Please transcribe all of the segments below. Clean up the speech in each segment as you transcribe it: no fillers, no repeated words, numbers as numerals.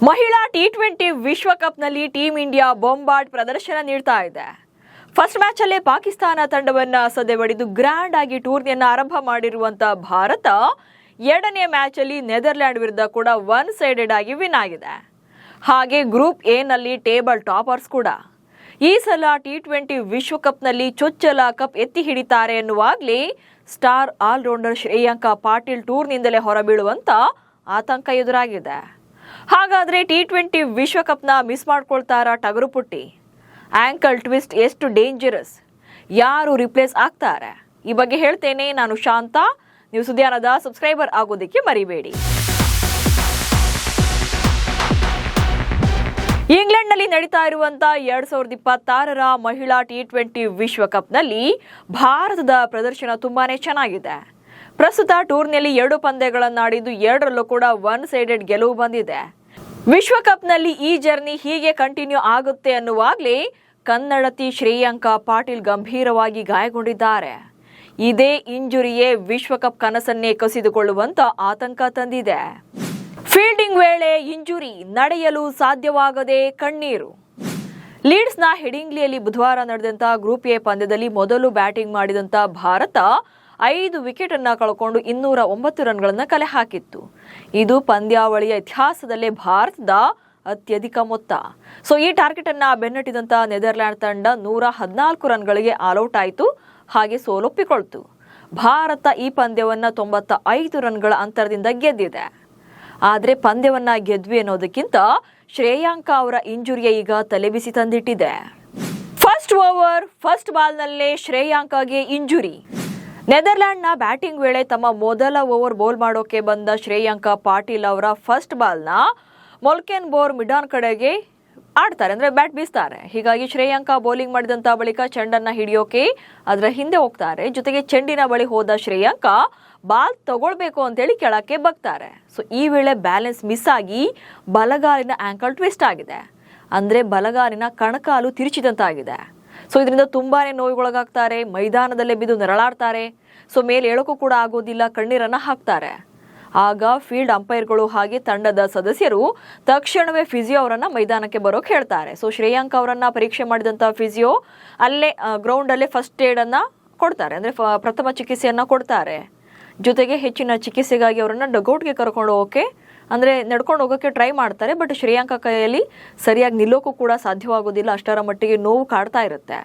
ಮಹಿಳಾ ಟಿ20 ವಿಶ್ವಕಪ್ನಲ್ಲಿ team India ಬೊಂಬಾಟ್ ಪ್ರದರ್ಶನ ನೀಡ್ತಾ ಇದೆ. ಫಸ್ಟ್ ಮ್ಯಾಚ್ ಅಲ್ಲೇ ಪಾಕಿಸ್ತಾನ ತಂಡವನ್ನ ಸದೆಬಡಿದು ಗ್ರ್ಯಾಂಡ್ ಆಗಿ ಟೂರ್ನಿಯನ್ನು ಆರಂಭ ಮಾಡಿರುವಂತಹ ಭಾರತ ಎರಡನೇ ಮ್ಯಾಚ್ ಅಲ್ಲಿ ನೆದರ್ಲ್ಯಾಂಡ್ ವಿರುದ್ಧ ಕೂಡ ಒನ್ ಸೈಡೆಡ್ ಆಗಿ ವಿನ್ ಆಗಿದೆ. ಹಾಗೆ ಗ್ರೂಪ್ ಎ ನಲ್ಲಿ ಟೇಬಲ್ ಟಾಪರ್ಸ್ ಕೂಡ. ಈ ಸಲ ಟಿ20 ವಿಶ್ವಕಪ್ನಲ್ಲಿ ಚೊಚ್ಚಲ ಕಪ್ ಎತ್ತಿ ಹಿಡಿತಾರೆ ಎನ್ನುವಾಗಲೇ ಸ್ಟಾರ್ ಆಲ್ರೌಂಡರ್ ಶ್ರೇಯಾಂಕ ಪಾಟೀಲ್ ಟೂರ್ನಿಯಿಂದಲೇ ಹೊರಬೀಳುವಂತ ಆತಂಕ ಎದುರಾಗಿದೆ. ಹಾಗಾದ್ರೆ ಟಿ20 ವಿಶ್ವಕಪ್ನ ಮಿಸ್ ಮಾಡ್ಕೊಳ್ತಾರಾ ಟಗರು ಪುಟ್ಟಿ? ಆಂಕಲ್ ಟ್ವಿಸ್ಟ್ ಎಷ್ಟು ಡೇಂಜರಸ್? ಯಾರು ರಿಪ್ಲೇಸ್ ಆಗ್ತಾರೆ? ಈ ಬಗ್ಗೆ ಹೇಳ್ತೇನೆ. ನಾನು ಶಾಂತ. ನೀವು ಸುದ್ದಿಯಾನದ ಸಬ್ಸ್ಕ್ರೈಬರ್ ಆಗೋದಕ್ಕೆ ಮರಿಬೇಡಿ. ಇಂಗ್ಲೆಂಡ್ನಲ್ಲಿ ನಡೀತಾ ಇರುವಂತಹ 2026ರ ಮಹಿಳಾ ಟಿ20 ವಿಶ್ವಕಪ್ನಲ್ಲಿ ಭಾರತದ ಪ್ರದರ್ಶನ ತುಂಬಾನೇ ಚೆನ್ನಾಗಿದೆ. ಪ್ರಸ್ತುತ ಟೂರ್ನಿಯಲ್ಲಿ 2 ಪಂದ್ಯಗಳನ್ನಾಡಿದ್ದು 2ರಲ್ಲೂ ಕೂಡ ಒನ್ ಸೈಡೆಡ್ ಗೆಲುವು ಬಂದಿದೆ. ವಿಶ್ವಕಪ್ನಲ್ಲಿ ಈ ಜರ್ನಿ ಹೀಗೆ ಕಂಟಿನ್ಯೂ ಆಗುತ್ತೆ ಅನ್ನುವಾಗಲೇ ಕನ್ನಡತಿ ಶ್ರೇಯಾಂಕ ಪಾಟೀಲ್ ಗಂಭೀರವಾಗಿ ಗಾಯಗೊಂಡಿದ್ದಾರೆ. ಇದೇ ಇಂಜುರಿಯೇ ವಿಶ್ವಕಪ್ ಕನಸನ್ನೇ ಕಸಿದುಕೊಳ್ಳುವಂತ ಆತಂಕ ತಂದಿದೆ. ಫೀಲ್ಡಿಂಗ್ ವೇಳೆ ಇಂಜುರಿ, ನಡೆಯಲು ಸಾಧ್ಯವಾಗದೆ ಕಣ್ಣೀರು. ಲೀಡ್ಸ್ನ ಹೆಡಿಂಗ್ಲಿಯಲ್ಲಿ ಬುಧವಾರ ನಡೆದಂತಹ ಗ್ರೂಪ್ ಎ ಪಂದ್ಯದಲ್ಲಿ ಮೊದಲು ಬ್ಯಾಟಿಂಗ್ ಮಾಡಿದಂತ ಭಾರತ 5 ವಿಕೆಟ್ ಅನ್ನ ಕಳ್ಕೊಂಡು 209 ರನ್ಗಳನ್ನು ಕಲೆ ಹಾಕಿತ್ತು. ಇದು ಪಂದ್ಯಾವಳಿಯ ಇತಿಹಾಸದಲ್ಲೇ ಭಾರತದ ಅತ್ಯಧಿಕ ಮೊತ್ತ. ಈ ಟಾರ್ಗೆಟ್ ಅನ್ನ ಬೆನ್ನಟ್ಟಿದಂತ ನೆದರ್ಲ್ಯಾಂಡ್ ತಂಡ 114 ರನ್ಗಳಿಗೆ ಆಲ್ಔಟ್ ಆಯಿತು, ಹಾಗೆ ಸೋಲೊಪ್ಪಿಕೊಳ್ತು. ಭಾರತ ಈ ಪಂದ್ಯವನ್ನ 95 ರನ್ಗಳ ಅಂತರದಿಂದ ಗೆದ್ದಿದೆ. ಆದ್ರೆ ಪಂದ್ಯವನ್ನ ಗೆದ್ವಿ ಅನ್ನೋದಕ್ಕಿಂತ ಶ್ರೇಯಾಂಕ ಅವರ ಇಂಜುರಿಯ ಈಗ ತಲೆಬಿಸಿ ತಂದಿಟ್ಟಿದೆ. ಫಸ್ಟ್ ಓವರ್ ಫಸ್ಟ್ ಬಾಲ್ನಲ್ಲೇ ಶ್ರೇಯಾಂಕಗೆ ಇಂಜುರಿ. ನೆದರ್ಲ್ಯಾಂಡ್ನ ಬ್ಯಾಟಿಂಗ್ ವೇಳೆ ತಮ್ಮ ಮೊದಲ ಓವರ್ ಬೌಲ್ ಮಾಡೋಕೆ ಬಂದ ಶ್ರೇಯಾಂಕ ಪಾಟೀಲ್ ಅವರ ಫಸ್ಟ್ ಬಾಲ್ನ ಮೊಲ್ಕೆನ್ ಬೋರ್ ಮಿಡಾನ್ ಕಡೆಗೆ ಆಡ್ತಾರೆ, ಅಂದ್ರೆ ಬ್ಯಾಟ್ ಬೀಸ್ತಾರೆ. ಹೀಗಾಗಿ ಶ್ರೇಯಾಂಕ ಬೌಲಿಂಗ್ ಮಾಡಿದಂತ ಬಳಿಕ ಚೆಂಡನ್ನ ಹಿಡಿಯೋಕೆ ಅದರ ಹಿಂದೆ ಹೋಗ್ತಾರೆ. ಜೊತೆಗೆ ಚೆಂಡಿನ ಬಳಿ ಹೋದ ಶ್ರೇಯಾಂಕ ಬಾಲ್ ತಗೊಳ್ಬೇಕು ಅಂತೇಳಿ ಕೆಳಕ್ಕೆ ಬಗ್ತಾರೆ. ಈ ವೇಳೆ ಬ್ಯಾಲೆನ್ಸ್ ಮಿಸ್ ಆಗಿ ಬಲಗಾಲಿನ ಆಂಕಲ್ ಟ್ವಿಸ್ಟ್ ಆಗಿದೆ, ಅಂದ್ರೆ ಬಲಗಾಲಿನ ಕಣಕಾಲು ತಿರುಚಿದಂತಾಗಿದೆ. ಇದರಿಂದ ತುಂಬಾನೇ ನೋವುಗೊಳಗಾಗ್ತಾರೆ. ಮೈದಾನದಲ್ಲೇ ಬಿದ್ದು ನೆರಳಾಡ್ತಾರೆ. ಮೇಲೆ ಹೇಳೋಕ್ಕೂ ಕೂಡ ಆಗೋದಿಲ್ಲ, ಕಣ್ಣೀರನ್ನ ಹಾಕ್ತಾರೆ. ಆಗ ಫೀಲ್ಡ್ ಅಂಪೈರ್ಗಳು ಹಾಗೆ ತಂಡದ ಸದಸ್ಯರು ತಕ್ಷಣವೇ ಫಿಸಿಯೋ ಅವರನ್ನ ಮೈದಾನಕ್ಕೆ ಬರೋಕೆ ಹೇಳ್ತಾರೆ. ಶ್ರೇಯಾಂಕ ಅವರನ್ನ ಪರೀಕ್ಷೆ ಮಾಡಿದಂತ ಫಿಸಿಯೋ ಅಲ್ಲೇ ಗ್ರೌಂಡ್ ಅಲ್ಲೇ ಫಸ್ಟ್ ಏಡ್ ಅನ್ನ ಕೊಡ್ತಾರೆ, ಅಂದ್ರೆ ಪ್ರಥಮ ಚಿಕಿತ್ಸೆಯನ್ನ ಕೊಡ್ತಾರೆ. ಜೊತೆಗೆ ಹೆಚ್ಚಿನ ಚಿಕಿತ್ಸೆಗಾಗಿ ಅವರನ್ನ ಡಗೌಟ್ಗೆ ಕರ್ಕೊಂಡು ಹೋಗೋಕೆ, ಅಂದ್ರೆ ನಡ್ಕೊಂಡು ಹೋಗೋಕೆ ಟ್ರೈ ಮಾಡ್ತಾರೆ. ಬಟ್ ಶ್ರೇಯಾಂಕ ಕೈಯಲ್ಲಿ ಸರಿಯಾಗಿ ನಿಲ್ಲೋಕ್ಕೂ ಕೂಡ ಸಾಧ್ಯವಾಗೋದಿಲ್ಲ, ಅಷ್ಟರ ಮಟ್ಟಿಗೆ ನೋವು ಕಾಡ್ತಾ ಇರುತ್ತೆ.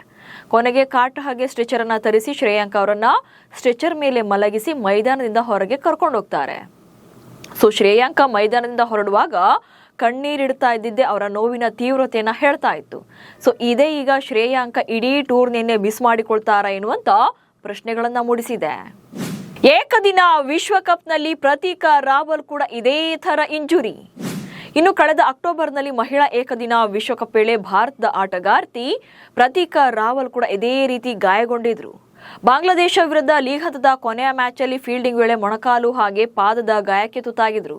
ಕೊನೆಗೆ ಕಾಟ್ ಹಾಗೆ ಸ್ಟ್ರೆಚರ್ ಅನ್ನ ತರಿಸಿ ಶ್ರೇಯಾಂಕ ಅವರನ್ನ ಸ್ಟ್ರೆಚರ್ ಮೇಲೆ ಮಲಗಿಸಿ ಮೈದಾನದಿಂದ ಹೊರಗೆ ಕರ್ಕೊಂಡು ಹೋಗ್ತಾರೆ. ಶ್ರೇಯಾಂಕ ಮೈದಾನದಿಂದ ಹೊರಡುವಾಗ ಕಣ್ಣೀರಿಡ್ತಾ ಇದ್ದಿದ್ದೆ ಅವರ ನೋವಿನ ತೀವ್ರತೆಯನ್ನ ಹೇಳ್ತಾ ಇತ್ತು. ಇದೇ ಈಗ ಶ್ರೇಯಾಂಕ ಇಡೀ ಟೂರ್ನಿಯನ್ನೇ ಮಿಸ್ ಮಾಡಿಕೊಳ್ತಾರಾ ಎನ್ನುವಂತ ಪ್ರಶ್ನೆಗಳನ್ನ ಮೂಡಿಸಿದೆ. ಏಕದಿನ ವಿಶ್ವಕಪ್ನಲ್ಲಿ ಪ್ರತೀಕ ರಾವಲ್ ಕೂಡ ಇದೇ ತರ ಇಂಜುರಿ. ಇನ್ನು ಕಳೆದ ಅಕ್ಟೋಬರ್ನಲ್ಲಿ ಮಹಿಳಾ ಏಕದಿನ ವಿಶ್ವಕಪ್ ವೇಳೆ ಭಾರತದ ಆಟಗಾರ್ತಿ ಪ್ರತೀಕ ರಾವಲ್ ಕೂಡ ಇದೇ ರೀತಿ ಗಾಯಗೊಂಡಿದ್ರು. ಬಾಂಗ್ಲಾದೇಶ ವಿರುದ್ಧ ಲೀಗ್ ಹಂತದ ಕೊನೆಯ ಮ್ಯಾಚ್ ಅಲ್ಲಿ ಫೀಲ್ಡಿಂಗ್ ವೇಳೆ ಮೊಣಕಾಲು ಹಾಗೆ ಪಾದದ ಗಾಯಕ್ಕೆ ತುತ್ತಾಗಿದ್ರು.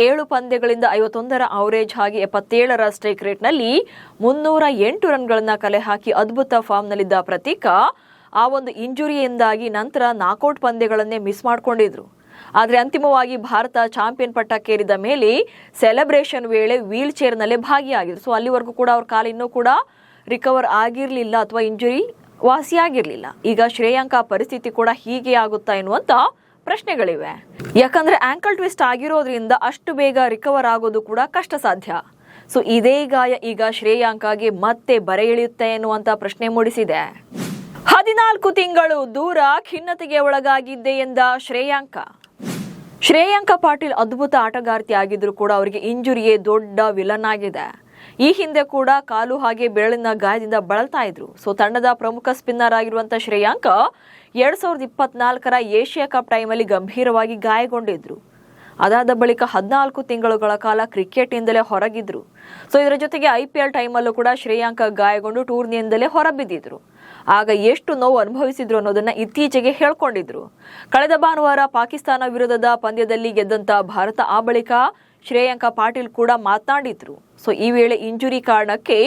7 ಪಂದ್ಯಗಳಿಂದ 51ರ ಅವರೇಜ್ ಹಾಗೆ 77ರ ಸ್ಟ್ರೈಕ್ ರೇಟ್ ನಲ್ಲಿ 308 ರನ್ಗಳನ್ನ ಕಲೆ ಹಾಕಿ ಅದ್ಭುತ ಫಾರ್ಮ್ ನಲ್ಲಿದ್ದ ಪ್ರತೀಕ ಆ ಒಂದು ಇಂಜುರಿಯಿಂದಾಗಿ ನಂತರ ನಾಕೌಟ್ ಪಂದ್ಯಗಳನ್ನೇ ಮಿಸ್ ಮಾಡ್ಕೊಂಡಿದ್ರು. ಆದ್ರೆ ಅಂತಿಮವಾಗಿ ಭಾರತ ಚಾಂಪಿಯನ್ ಪಟ್ಟಕ್ಕೇರಿದ ಮೇಲೆ ಸೆಲೆಬ್ರೇಷನ್ ವೇಳೆ ವೀಲ್ ಚೇರ್ ನಲ್ಲೇ ಭಾಗಿಯಾಗಿದ್ರು. ಅಲ್ಲಿವರೆಗೂ ಕೂಡ ಅವ್ರ ಕಾಲು ಇನ್ನೂ ಕೂಡ ರಿಕವರ್ ಆಗಿರ್ಲಿಲ್ಲ ಅಥವಾ ಇಂಜುರಿ ವಾಸಿಯಾಗಿರ್ಲಿಲ್ಲ. ಈಗ ಶ್ರೇಯಾಂಕ ಪರಿಸ್ಥಿತಿ ಕೂಡ ಹೀಗೆ ಆಗುತ್ತಾ ಎನ್ನುವಂತ ಪ್ರಶ್ನೆಗಳಿವೆ. ಯಾಕಂದ್ರೆ ಆಂಕಲ್ ಟ್ವಿಸ್ಟ್ ಆಗಿರೋದ್ರಿಂದ ಅಷ್ಟು ಬೇಗ ರಿಕವರ್ ಆಗೋದು ಕೂಡ ಕಷ್ಟ ಸಾಧ್ಯ. ಇದೇ ಗಾಯ ಈಗ ಶ್ರೇಯಾಂಕಗೆ ಮತ್ತೆ ಬರೆ ಇಳಿಯುತ್ತೆ ಎನ್ನುವಂತ ಪ್ರಶ್ನೆ ಮೂಡಿಸಿದೆ. 14 ತಿಂಗಳು ದೂರ ಖಿನ್ನತೆಗೆ ಒಳಗಾಗಿದ್ದೆ ಎಂದ ಶ್ರೇಯಾಂಕ ಪಾಟೀಲ್ ಅದ್ಭುತ ಆಟಗಾರ್ತಿ ಆಗಿದ್ರು ಕೂಡ ಅವರಿಗೆ ಇಂಜುರಿಯೇ ದೊಡ್ಡ ವಿಲನ್ ಆಗಿದೆ. ಈ ಹಿಂದೆ ಕೂಡ ಕಾಲು ಹಾಗೆ ಬೆರಳಿನ ಗಾಯದಿಂದ ಬಳಲ್ತಾ ಇದ್ರು. ತಂಡದ ಪ್ರಮುಖ ಸ್ಪಿನ್ನರ್ ಆಗಿರುವಂತಹ ಶ್ರೇಯಾಂಕ 2024ರ ಏಷ್ಯಾ ಕಪ್ ಟೈಮಲ್ಲಿ ಗಂಭೀರವಾಗಿ ಗಾಯಗೊಂಡಿದ್ರು. ಅದಾದ ಬಳಿಕ 14 ತಿಂಗಳುಗಳ ಕಾಲ ಕ್ರಿಕೆಟ್ನಿಂದಲೇ ಹೊರಗಿದ್ರು. ಇದರ ಜೊತೆಗೆ IPL ಟೈಮಲ್ಲೂ ಕೂಡ ಶ್ರೇಯಾಂಕ ಗಾಯಗೊಂಡು ಟೂರ್ನಿಯಿಂದಲೇ ಹೊರಬಿದ್ದಿದ್ರು. ಆಗ ಎಷ್ಟು ನೋವು ಅನುಭವಿಸಿದ್ರು ಅನ್ನೋದನ್ನ ಇತ್ತೀಚೆಗೆ ಹೇಳ್ಕೊಂಡಿದ್ರು. ಕಳೆದ ಭಾನುವಾರ ಪಾಕಿಸ್ತಾನ ವಿರುದ್ಧದ ಪಂದ್ಯದಲ್ಲಿ ಗೆದ್ದಂತ ಭಾರತ ಆ ಬಳಿಕ ಶ್ರೇಯಾಂಕ ಪಾಟೀಲ್ ಕೂಡ ಮಾತನಾಡಿದ್ರು. ಈ ವೇಳೆ ಇಂಜುರಿ ಕಾರಣಕ್ಕೆ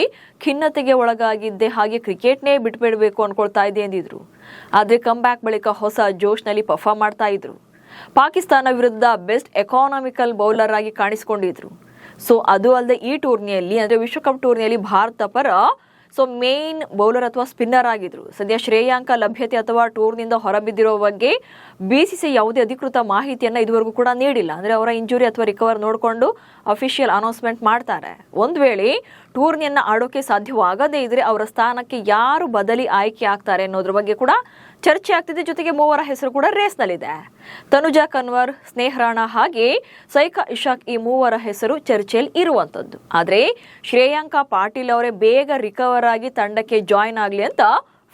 ಖಿನ್ನತೆಗೆ ಒಳಗಾಗಿದ್ದೆ, ಹಾಗೆ ಕ್ರಿಕೆಟ್ನೇ ಬಿಟ್ಬಿಡಬೇಕು ಅನ್ಕೊಳ್ತಾ ಇದ್ದೆ ಎಂದಿದ್ರು. ಆದ್ರೆ ಕಮ್ ಬ್ಯಾಕ್ ಬಳಿಕ ಹೊಸ ಜೋಶ್ನಲ್ಲಿ ಪರ್ಫಾರ್ಮ್ ಮಾಡ್ತಾ ಇದ್ರು. ಪಾಕಿಸ್ತಾನ ವಿರುದ್ಧ ಬೆಸ್ಟ್ ಎಕಾನಮಿಕಲ್ ಬೌಲರ್ ಆಗಿ ಕಾಣಿಸಿಕೊಂಡಿದ್ರು. ಸೊ ಅದು ಅಲ್ಲದೆ ಈ ಟೂರ್ನಿಯಲ್ಲಿ ಅಂದರೆ ವಿಶ್ವಕಪ್ ಟೂರ್ನಿಯಲ್ಲಿ ಭಾರತ ಪರ ಮೇನ್ ಬೌಲರ್ ಅಥವಾ ಸ್ಪಿನ್ನರ್ ಆಗಿದ್ರು. ಸದ್ಯ ಶ್ರೇಯಾಂಕ ಲಭ್ಯತೆ ಅಥವಾ ಟೂರ್ನಿಂದ ಹೊರಬಿದ್ದಿರೋ ಬಗ್ಗೆ BCCI ಯಾವುದೇ ಅಧಿಕೃತ ಮಾಹಿತಿಯನ್ನು ಇದುವರೆಗೂ ಕೂಡ ನೀಡಿಲ್ಲ. ಅಂದರೆ ಅವರ ಇಂಜುರಿ ಅಥವಾ ರಿಕವರ್ ನೋಡಿಕೊಂಡು ಅಫಿಷಿಯಲ್ ಅನೌನ್ಸ್ಮೆಂಟ್ ಮಾಡ್ತಾರೆ. ಒಂದು ವೇಳೆ ಟೂರ್ನಿಯನ್ನು ಆಡೋಕೆ ಸಾಧ್ಯವಾಗದೇ ಇದ್ರೆ ಅವರ ಸ್ಥಾನಕ್ಕೆ ಯಾರು ಬದಲಿ ಆಯ್ಕೆ ಆಗ್ತಾರೆ ಅನ್ನೋದ್ರ ಬಗ್ಗೆ ಕೂಡ ಚರ್ಚೆ ಆಗ್ತಿದೆ. ಜೊತೆಗೆ ಮೂವರ ಹೆಸರು ಕೂಡ ರೇಸ್ನಲ್ಲಿದೆ. ತನುಜಾ ಕನ್ವರ್, ಸ್ನೇಹ ರಾಣಾ ಹಾಗೆ ಸೈಕಾ ಇಶಾಕ್ ಈ ಮೂವರ ಹೆಸರು ಚರ್ಚೆಯಲ್ಲಿ ಇರುವಂತದ್ದು. ಆದ್ರೆ ಶ್ರೇಯಾಂಕ ಪಾಟೀಲ್ ಅವರೇ ಬೇಗ ರಿಕವರ್ ಆಗಿ ತಂಡಕ್ಕೆ ಜಾಯಿನ್ ಆಗಲಿ ಅಂತ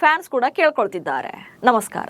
ಫ್ಯಾನ್ಸ್ ಕೂಡ ಕೇಳ್ಕೊಳ್ತಿದ್ದಾರೆ. ನಮಸ್ಕಾರ.